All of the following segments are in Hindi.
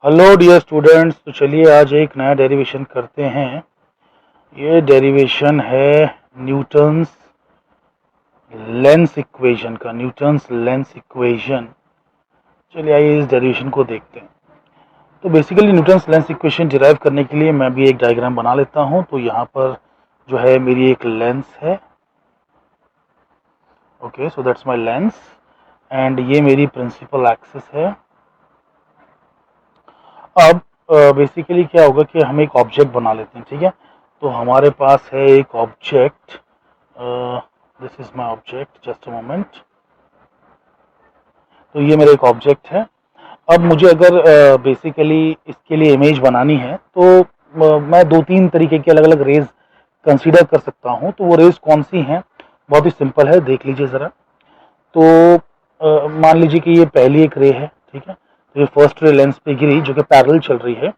हेलो डियर स्टूडेंट्स, तो चलिए आज एक नया डेरिवेशन करते हैं। ये डेरिवेशन है न्यूटन्स लेंस इक्वेशन का। न्यूटन्स लेंस इक्वेशन, चलिए आइए इस डेरिवेशन को देखते हैं। तो basically Newton's lens equation derive करने के लिए मैं भी एक डायग्राम बना लेता हूं। तो यहाँ पर जो है मेरी एक लेंस है। Okay, so that's my lens and ये मेरी प्रिंसिपल एक्सिस है। अब बेसिकली क्या होगा कि हम एक ऑब्जेक्ट बना लेते हैं, ठीक है। तो हमारे पास है एक object, this is my object, just a moment. तो ये मेरा एक ऑब्जेक्ट है। अब मुझे अगर बेसिकली इसके लिए इमेज बनानी है तो मैं दो तीन तरीके की अलग अलग रेज कंसीडर कर सकता हूँ। तो वो रेज कौन सी हैं? बहुत ही सिंपल है, देख लीजिए ज़रा। तो मान लीजिए कि ये पहली एक रे है, ठीक है। तो ये फर्स्ट रे लेंस पे गिरी जो कि पैरेलल चल रही है।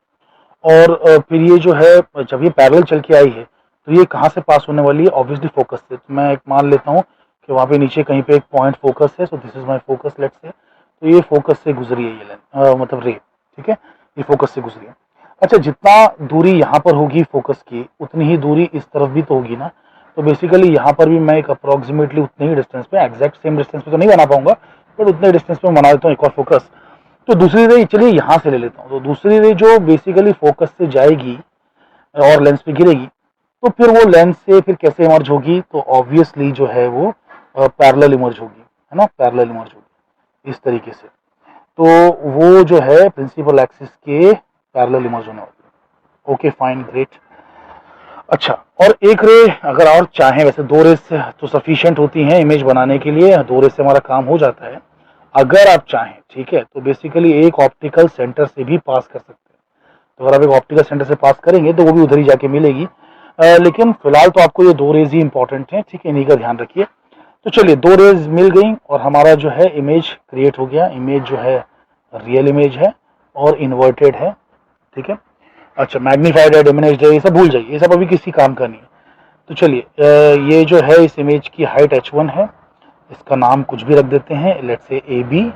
और फिर ये जो है जब ये पैरेलल चल के आई है तो ये कहाँ से पास होने वाली है? ऑब्वियसली फोकस से। तो मैं एक मान लेता हूँ कि वहाँ पे नीचे कहीं पे एक पॉइंट फोकस है। So this is my focus, let's say. तो ये फोकस से गुजरी है ये मतलब रे, ठीक है। ये फोकस से गुजरी है। अच्छा, जितना दूरी यहाँ पर होगी फोकस की, उतनी ही दूरी इस तरफ भी तो होगी ना। तो बेसिकली यहाँ पर भी मैं एक अप्रोक्सीमेटली उतने ही डिस्टेंस पे, एग्जैक्ट सेम डिस्टेंस पे तो नहीं बना पाऊंगा, बट उतने डिस्टेंस पे बना देता हूँ एक और फोकस। तो दूसरी रे चलिए यहाँ से ले लेता हूँ। तो दूसरी रे जो बेसिकली फोकस से जाएगी और लेंस पे गिरेगी, तो फिर वो लेंस से फिर कैसे इमर्ज होगी? तो ऑब्वियसली जो है वो पैरेलल इमर्ज होगी, है ना, पैरेलल इमर्ज होगी इस तरीके से। तो वो जो है प्रिंसिपल एक्सिस के पैरेलल इमर्ज होने वाली है। Okay, fine, great. अच्छा, और एक रे अगर और चाहें, वैसे दो रेस तो सफिशिएंट होती हैं इमेज बनाने के लिए, दो रेस से हमारा काम हो जाता है। अगर आप चाहें, ठीक है, तो बेसिकली एक ऑप्टिकल सेंटर से भी पास कर सकते हैं। तो अगर आप एक ऑप्टिकल सेंटर से पास करेंगे तो वो भी उधर ही जाके मिलेगी। लेकिन फिलहाल तो आपको ये दो रेज ही इंपॉर्टेंट है, ठीक है, इन्हीं का ध्यान रखिए। तो चलिए, दो रेज मिल गई और हमारा जो है इमेज क्रिएट हो गया। इमेज जो है रियल इमेज है और इन्वर्टेड है, ठीक है। अच्छा, मैग्नीफाइड है, डिमिनिश्ड है, ये सब भूल जाइए, ये सब अभी किसी काम का नहीं है। तो चलिए, ये जो है इस इमेज की हाइट h1 है। इसका नाम कुछ भी रख देते हैं, लेट्स से ए बी।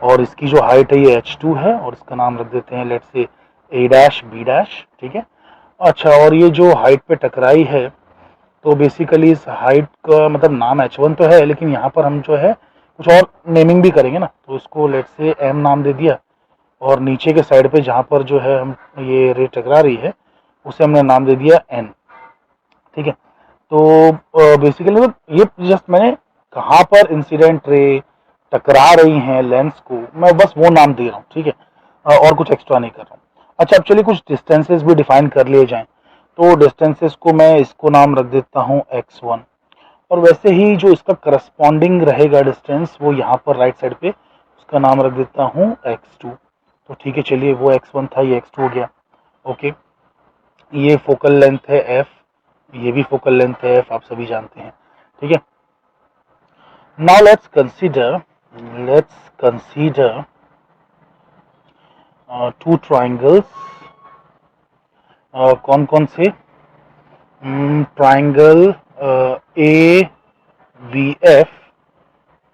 और इसकी जो हाइट है ये h2 है और इसका नाम रख देते हैं let's say A dash B dash, ठीक है। अच्छा, और ये जो हाइट पे टकराई है, तो बेसिकली इस हाइट का मतलब नाम h1 तो है, लेकिन यहाँ पर हम जो है कुछ और नेमिंग भी करेंगे ना। तो इसको लेट्स से m नाम दे दिया। और नीचे के साइड पे जहाँ पर जो है हम ये रे टकरा रही है उसे हमने नाम दे दिया n, ठीक है। तो बेसिकली मतलब ये जस्ट मैंने कहाँ पर इंसिडेंट रे टकरा रही हैं लेंस को, मैं बस वो नाम दे रहा हूँ, ठीक है। और कुछ एक्स्ट्रा नहीं कर रहा हूँ। अच्छा, अब चलिए कुछ डिस्टेंसेस भी डिफाइन कर लिए जाएं। तो डिस्टेंसेस को मैं इसको नाम रख देता हूँ x1। और वैसे ही जो इसका करस्पॉन्डिंग रहेगा डिस्टेंस, वो यहाँ पर राइट साइड पे उसका नाम रख देता हूँ x2। तो ठीक है, चलिए, वो x1 था, ये x2 हो गया। ओके, ये फोकल लेंथ है f, ये भी फोकल लेंथ है f, आप सभी जानते हैं, ठीक है। Now let's consider two triangles. कौन कौन से? Triangle A B F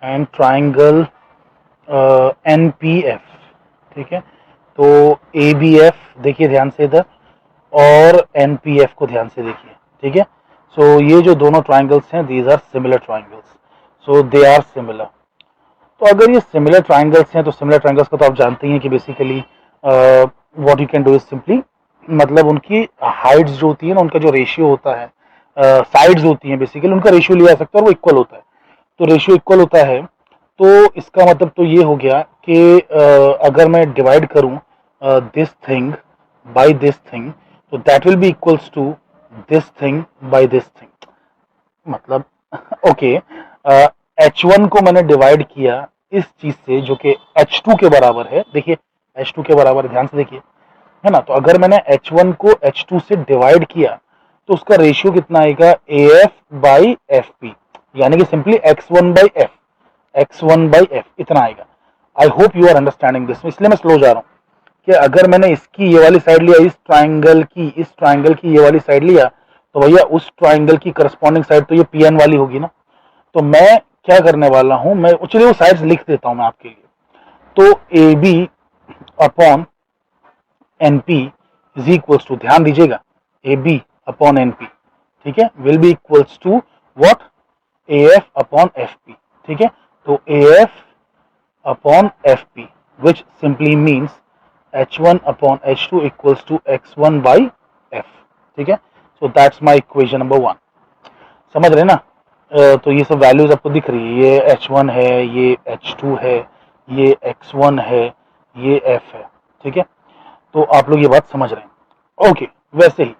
and triangle N P F, ठीक है। तो ए बी एफ देखिए ध्यान से इधर, और एन पी एफ को ध्यान से देखिए, ठीक है। सो ये जो दोनों ट्राइंगल्स हैं, these are similar triangles, so they are similar. तो अगर ये सिमिलर ट्राइंगल्स हैं तो सिमिलर ट्राइंगल्स का तो आप जानते ही हैं कि basically what you can do is simply, मतलब उनकी हाइट्स जो होती है ना, उनका जो रेशियो होता है, साइड्स होती हैं बेसिकली, उनका रेशियो लिया जा सकता है और वो इक्वल होता है। तो रेशियो इक्वल होता है, तो इसका मतलब तो ये हो गया कि अगर मैं डिवाइड करूं this thing by this thing, तो that will be equals to this thing by this thing. मतलब ओके, H1 को मैंने डिवाइड किया इस चीज से जो कि H2 के बराबर है। देखिए, H2 के बराबर है, ध्यान से देखिए, है ना। तो अगर मैंने H1 को H2 से डिवाइड किया तो उसका रेशियो कितना आएगा? AF बाई FP, यानी कि simply X1 by F, X1 by F इतना आएगा। I hope you are understanding this, इसलिए मैं स्लो जा रहा हूँ कि अगर मैंने इसकी ये वाली साइड लिया, इस ट्राइंगल की ये वाली साइड लिया, तो भैया उस ट्राइंगल की करस्पॉन्डिंग साइड तो ये PN वाली होगी ना। तो मैं क्या करने वाला हूं, मैं चलिए वो साइड्स लिख देता हूं मैं आपके लिए। तो AB upon NP is equals to, ध्यान दीजिएगा, AB अपॉन NP, ठीक है, will be equals to what, AF upon FP, ठीक है। तो AF upon FP which simply means H1 upon H2 equals to X1 by F, ठीक है। So that's my equation number 1, समझ रहे ना। तो ये सब वैल्यूज आपको दिख रही है, ये H1 है, ये H2 है, ये X1 है, ये F है, ठीक है। तो आप लोग ये बात समझ रहे हैं। ओके, वैसे ही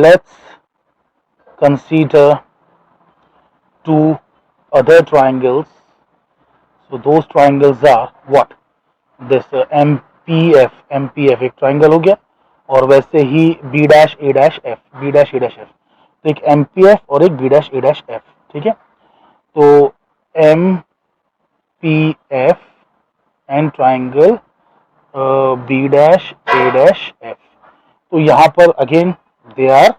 let's consider to other triangles. So those triangles are what? This MPF एक ट्राइंगल हो गया, और वैसे ही B dash A dash F, B dash A dash F, तो एक MPF और एक B dash A dash F, ठीक है। तो MPF and triangle B dash A dash F, तो यहाँ पर again they are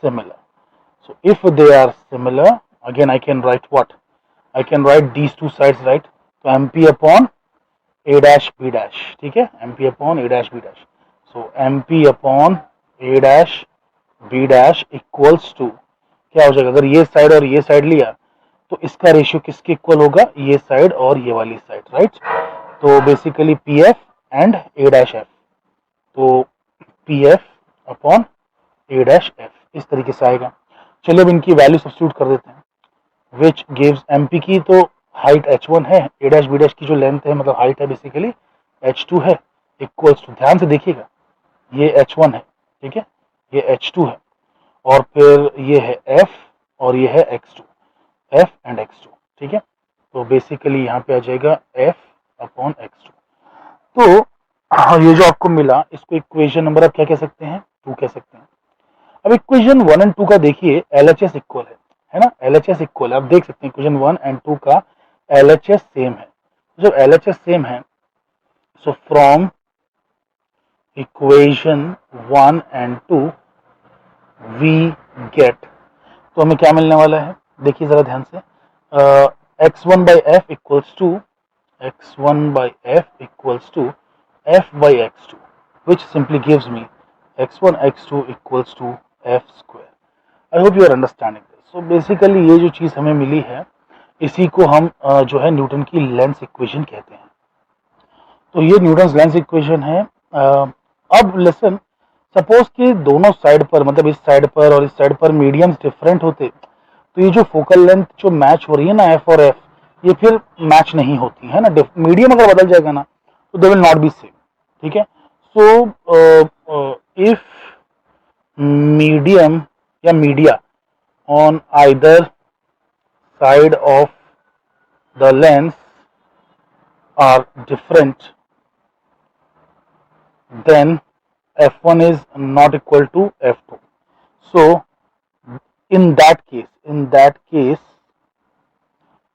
similar. So if they are similar, again I can write what? I can write these two sides, right? तो MP upon A dash B dash, ठीक है, MP upon A dash B dash. So MP upon A dash B dash equals to, क्या हो जाएगा, अगर ये साइड और ये साइड लिया तो इसका रेशियो किसके इक्वल होगा, ये साइड और ये वाली साइड, राइट। तो basically PF and A dash F, तो PF upon A dash F इस तरीके से आएगा। चलिए अब इनकी वैल्यू सब्स्टिट्यूट कर देते हैं, विच गिव्स MP की तो हाइट H1 है, A डैश B डैश की जो लेंथ है मतलब हाइट है बेसिकली H2 है, इक्वल्स टू, ध्यान से देखिएगा, ये H1 है, ठीक है, ये H2 है, और फिर ये है F और ये है X2, F एंड X2, ठीक है। तो बेसिकली यहाँ पे आ जाएगा F अपॉन X2। तो ये जो आपको मिला इसको इक्वेशन नंबर आप क्या कह सकते हैं, 2 कह सकते हैं। अब इक्वेशन 1 एंड 2 का देखिए LHS इक्वल है ना, LHS इक्वल है, आप देख सकते हैं इक्वेशन 1 एंड 2 का LHS सेम है। जब LHS सेम है, so from equation 1 and 2 we get, तो हमें क्या मिलने वाला है, देखिए जरा ध्यान से, x1 by f equals to x1 by f equals to f by x2 which simply gives me x1 x2 equals to f square. I hope you are understanding this. So basically ये जो चीज़ हमें मिली है इसी को हम जो है न्यूटन की लेंस इक्वेशन कहते हैं। तो ये न्यूटन लेंस इक्वेशन है। अब लिसन, सपोज कि दोनों साइड पर, मतलब इस साइड पर और इस साइड पर मीडियम्स डिफरेंट होते, तो ये जो फोकल लेंथ जो मैच हो रही है ना एफ और एफ, ये फिर मैच नहीं होती है ना। मीडियम अगर बदल जाएगा ना तो they will not be same, ठीक है। सो इफ मीडियम या media on either side of the lens are different, then f1 is not equal to f2. So in that case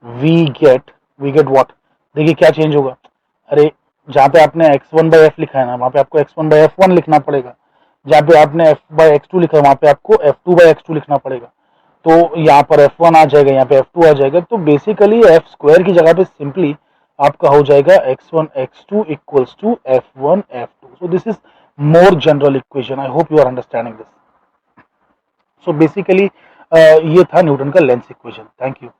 we get what, देखिए क्या चेंज होगा, अरे जहाँ पे आपने x1 by f लिखा है ना वहाँ पे आपको x1 by f1 लिखना पड़ेगा, जहाँ पे आपने f by x2 लिखा है वहाँ पे आपको f2 by x2 लिखना पड़ेगा। तो यहाँ पर f1 आ जाएगा, यहाँ पे f2 आ जाएगा, तो बेसिकली f स्क्वायर की जगह पे सिंपली आपका हो जाएगा x1 x2 equals to f1 f2. So this is more general equation. I hope you are understanding this. So basically ये था न्यूटन का लेंस इक्वेशन। Thank you.